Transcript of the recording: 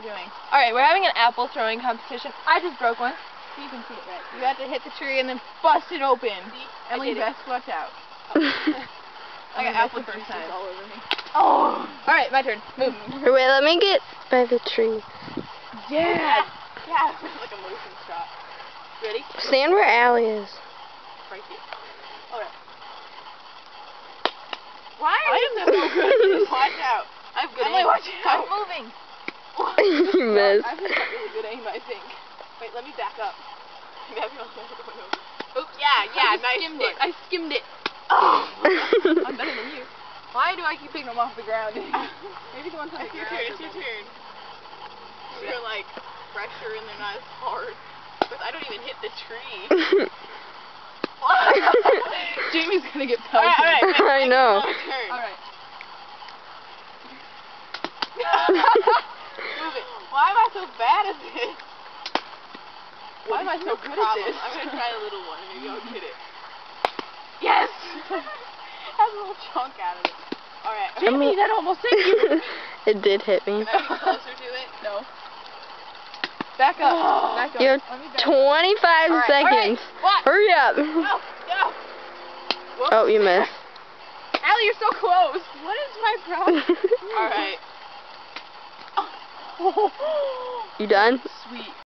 we're doing. Alright, we're having an apple throwing competition. I just broke one. So you can see it right. You have to hit the tree and then bust it open. Emily, best watch out. I got apple juice all over me. Oh! Alright, my turn. Move. Wait, let me get by the tree. Yeah! Yeah, it's like a motion shot. Ready? Stand where Allie is. Right here. Alright. Why are you so good? Watch out. I have good aim. Watch out. I'm moving. You missed. I've got really good aim, I think. Wait, let me back up. Oops, yeah, nice one. I skimmed it. Oh. I'm better than you. Why do I keep picking them off the ground? Maybe the ones on the ground. It's your turn. You're like fresher and they're not as hard. But I don't even hit the tree. Jamie's gonna get pelted. Alright, I know. Alright. Move it. Why am I so bad at this? Why am I so good at this? I'm gonna try a little one. Maybe I'll get it. Yes! Has a little chunk out of it. Alright. Jamie, that almost hit you. It did hit me. Can I be closer to it? No. Back up. Back up. You have 25 seconds. Right. Hurry up. Go. Go. Oh, you missed. Allie, you're so close. What is my problem? Alright. You done? Sweet.